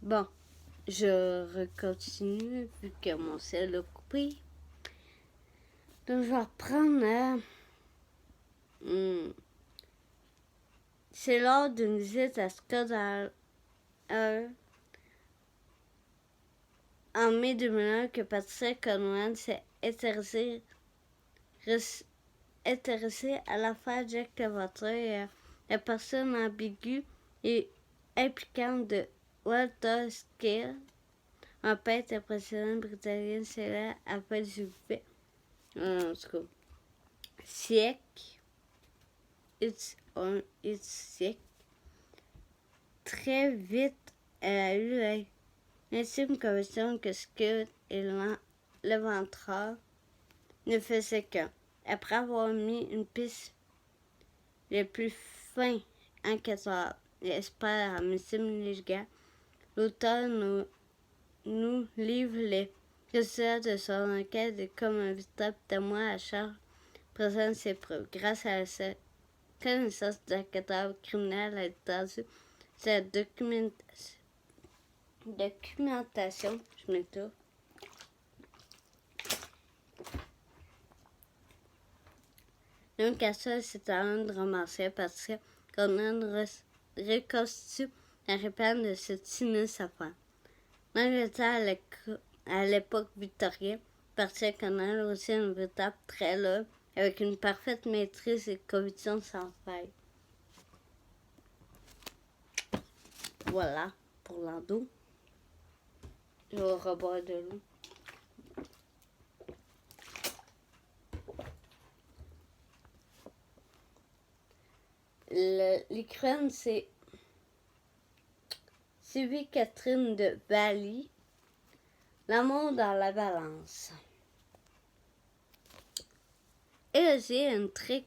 Bon, je recontinue vu que mon ciel a coupé. Donc, je vais reprendre. C'est lors d'une visite à Scott en mai 2001 que Patricia Conran s'est intéressée à l'affaire Jack Lavater et à la personne ambiguë et impliquante de Walter Scale, un peintre impressionnant britannique célèbre à la fin du siècle. Siècle. Très vite, elle a eu l'intime conviction que Scott et l'éventreur ne faisaient qu'un. Après avoir mis une piste les plus fins enquêteurs et experts en médecine légale, l'auteur nous livre les résultats de son enquête et comme un véritable témoin à charge présente ses preuves. Grâce à sa connaissance d'enquêteur criminel a étendu sa documentation. Je m'étouffe. Donc, à ça, c'est talent de romancier parce qu'on reconstitue la réponse de cette sinistre affaire. L'Angleterre, à l'époque victorienne, Patricia Conran aussi une véritable thriller avec une parfaite maîtrise et conviction sans faille. Voilà pour l'endo. Je vais reboire de l'eau. L'écrivaine, c'est Sylvie Catherine de Bally. L'amour dans la balance. Élodie est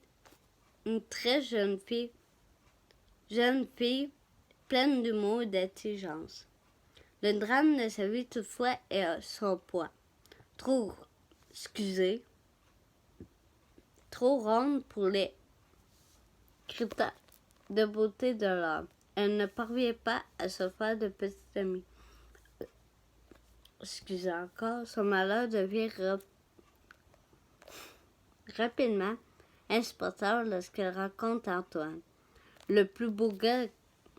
une très jeune fille pleine d'humour et d'intelligence. Le drame de sa vie, toutefois, est son poids. Trop ronde pour les critères de beauté de l'homme. Elle ne parvient pas à se faire de petite amie. Son malheur devient rapidement insupportable lorsqu'elle rencontre Antoine, le plus beau gars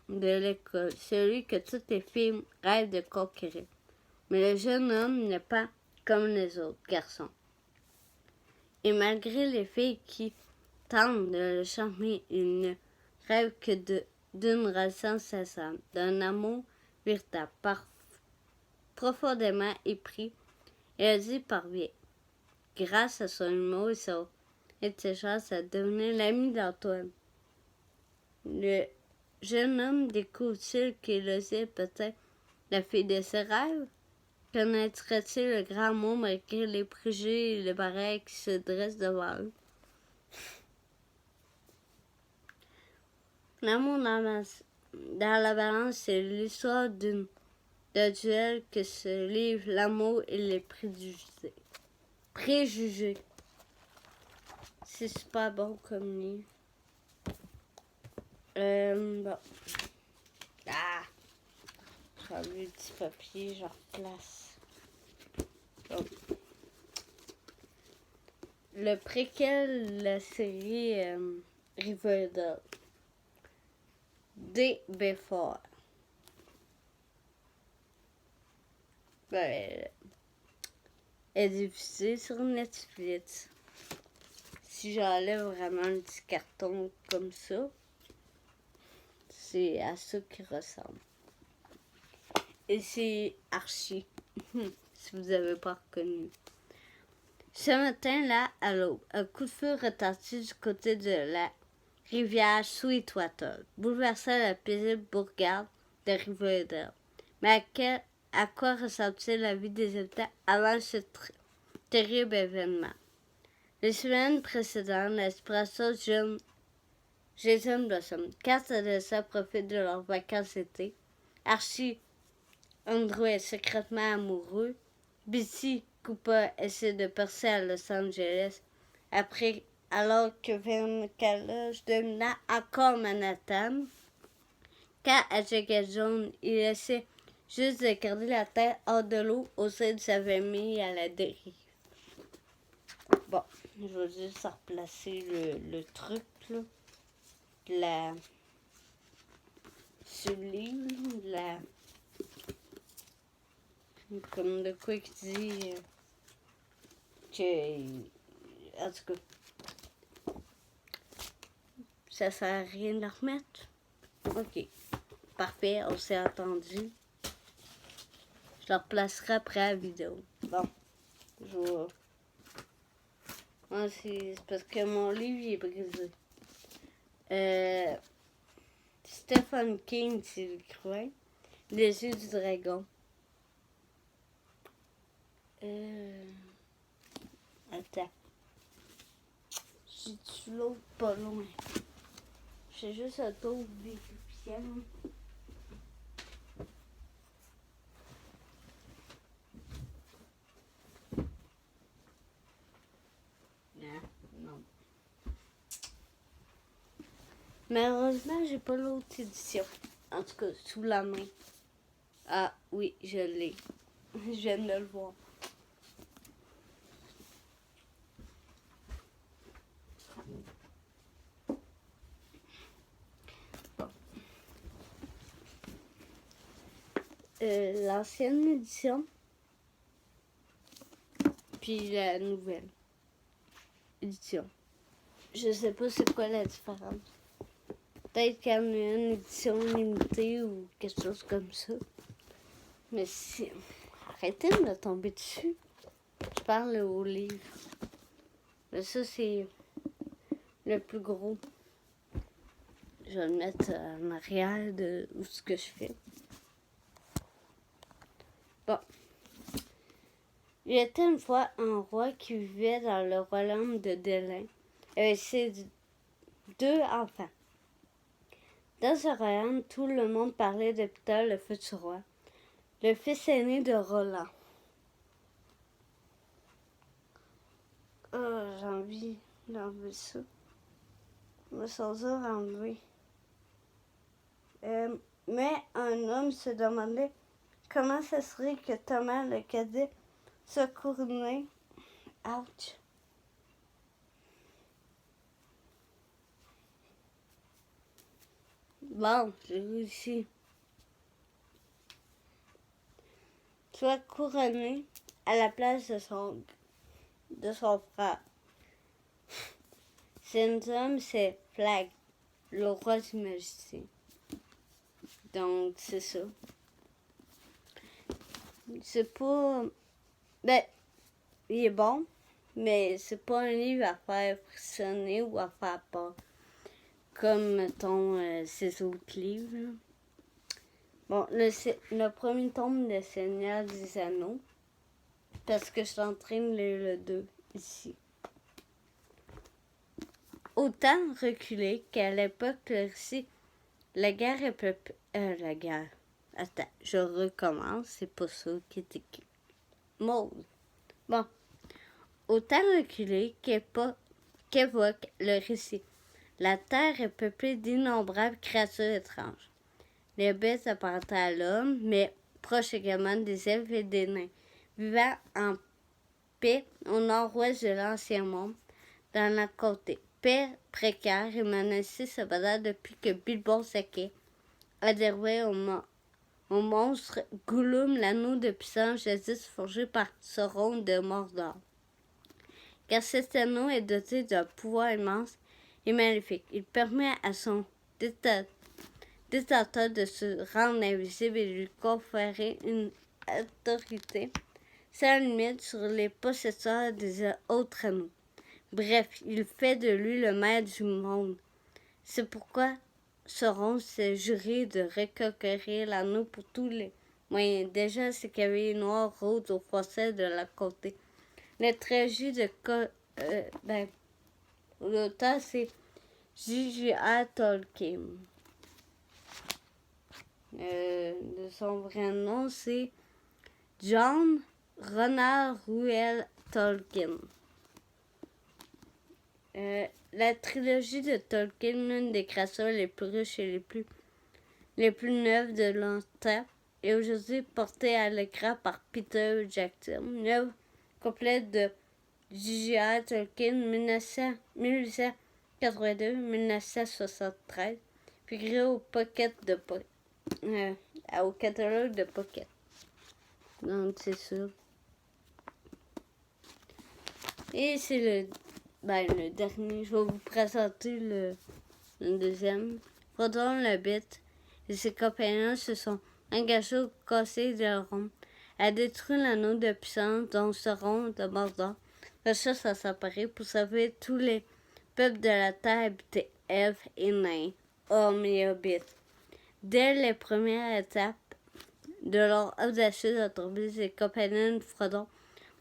de l'école, celui que toutes les filles rêvent de conquérir. Mais le jeune homme n'est pas comme les autres garçons. Et malgré les filles qui tentent de le charmer, il ne rêve que d'une relation sincère, d'un amour véritable, profondément épris. Élodie parvient, grâce à son humour et son intelligence, à devenir l'ami d'Antoine. Le jeune homme découvre-t-il qu'Élodie est peut-être la fille de ses rêves? Connaîtra-t-il le grand amour malgré les préjugés et les barrières qui se dressent devant eux? L'amour dans la balance, c'est l'histoire d'un duel que se livrent l'amour et les préjugés. C'est super bon comme livre. Bon. J'ai enlevé le petit papier, je replace. Bon. Le préquel de la série Riverdale. Day Before. Elle est diffusée sur Netflix. Si j'enlève vraiment un petit carton comme ça, c'est à ça qu'il ressemble. Et c'est Archie, si vous n'avez pas reconnu. Ce matin-là, à l'aube, un coup de feu retentit du côté de la rivière Sweetwater, bouleversant la paisible bourgade de Riverdale. Mais à quoi ressemble-t-il la vie des habitants avant ce terrible événement? Les semaines précédentes, l'expression Jason Blossom, 4 adolescents profitent de leurs vacances d'été. Archie, Andrew est secrètement amoureux. Betty Cooper essaie de percer à Los Angeles alors que Vern Kalosh domina encore Manhattan. Quand à Jagged Jones, il essaie juste de garder la tête hors de l'eau au sein de sa famille à la dérive. Bon, je vais juste replacer le truc, là. Sur le livre, là. Comme de quoi qui dit que. En tout cas, ça sert à rien de le remettre. Ok. Parfait, on s'est entendu. Je le replacerai après la vidéo. Bon, je vais. Ah, c'est parce que mon livre il est brisé. Stephen King, c'est l'écrivain. Les yeux du dragon. Attends. J'ai-tu l'autre pas loin? J'ai juste un tour vérifié. Non. Malheureusement, j'ai pas l'autre édition. En tout cas, sous la main. Ah oui, je l'ai. Je viens de le voir. Bon. L'ancienne édition. Puis la nouvelle édition. Je sais pas c'est quoi la différence. Peut-être qu'il y en a une édition limitée ou quelque chose comme ça. Mais si... Arrêtez de me tomber dessus. Je parle au livre. Mais ça, c'est le plus gros. Je vais le mettre en arrière de où ce que je fais. Bon. Il y était une fois un roi qui vivait dans le royaume de Délin avec ses 2 enfants. Dans ce royaume, tout le monde parlait de Peter, le futur roi, le fils aîné de Roland. Oh, j'ai envie d'enlever ça. Je me sens dur à enlever. Mais un homme se demandait comment ça serait que Thomas le cadet soit couronné. Ouch! Bon, j'ai réussi. Soit couronné à la place de son frère. Cet homme, c'est Flag, le roi du magicien. Donc, c'est ça. C'est pas... Ben, il est bon, mais c'est pas un livre à faire frissonner ou à faire peur. Comme, mettons, ces autres livres. Là. Bon, le premier tome de Seigneur des Anneaux. Parce que je suis en train de lire le 2 ici. Au temps reculé qu'à l'époque, le récit, la guerre est peuplée... la guerre... Attends, je recommence, c'est pas ça qui est écrit. Maude. Bon. Au temps reculé qu'évoque le récit, la terre est peuplée d'innombrables créatures étranges. Les bêtes apparentaient à l'homme, mais proches également des elfes et des nains, vivant en paix au nord-ouest de l'ancien monde, dans la côté. Paix précaire et menacée cependant depuis que Bilbo Saquet a déroué au monstre Gollum l'anneau de puissance jadis forgé par Sauron de Mordor. Car cet anneau est doté d'un pouvoir immense et maléfique. Il permet à son détenteur de se rendre invisible et de lui conférer une autorité sans limite sur les possesseurs des autres anneaux. Bref, il fait de lui le maître du monde. C'est pourquoi Sauron s'est juré de reconquérir l'anneau pour tous les moyens. Déjà, c'est cavaliers noirs rôdent au fossé de la côté. La trilogie de l'auteur, c'est J.J.R. Tolkien. De son vrai nom, c'est John Ronald Reuel Tolkien. La trilogie de Tolkien, l'une des créatures les plus riches et les plus neuves de longtemps, est aujourd'hui porté à l'écran par Peter Jackson. Une œuvre complète de J.J.R. Tolkien 1882-1973, figuré au au catalogue de Pocket. Donc c'est ça. Et c'est le dernier. Je vais vous présenter le deuxième. Frodon le Hobbit et ses compagnons se sont engagés au Conseil de Rome à détruire l'anneau de puissance dont Sauron de Mordor recherche à s'emparer pour sauver tous les peuples de la terre habités, elfes et nains, hommes et hobbits. Dès les premières étapes de leur audacieuse entreprise, les compagnons de Frodon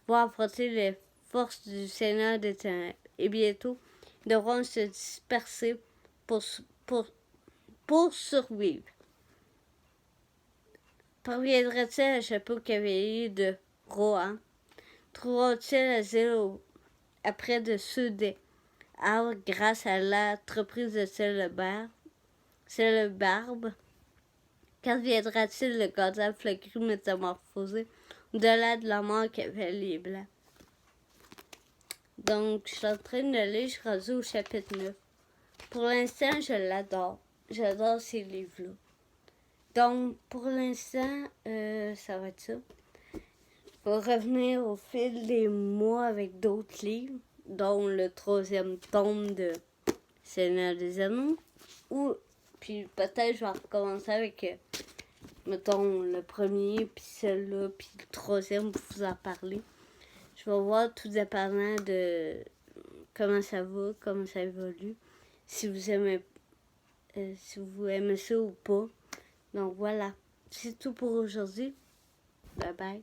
vont affronter les forces du Seigneur des Ténèbres et bientôt ils devront se disperser pour survivre. Parviendra-t-il à échapper aux cavaliers de Rohan? Trouvera-t-il asile après de ceux des arbres grâce à l'entreprise de Celebarbe? Qu'adviendra-t-il de Gandalf le gris métamorphosé au-delà de la mort cavalier blanc? Donc, je suis en train de lire, je suis rendue au chapitre 9. Pour l'instant, je l'adore. J'adore ces livres-là. Donc, pour l'instant, ça va être ça. Je vais revenir au fil des mois avec d'autres livres, dont le 3e tome de Seigneur des Anneaux. Puis peut-être je vais recommencer avec, mettons, le premier, puis celui-là, puis le 3e pour vous en parler. Je vais voir tout dépendant de comment ça va, comment ça évolue, si vous aimez ça ou pas. Donc voilà, c'est tout pour aujourd'hui. Bye bye.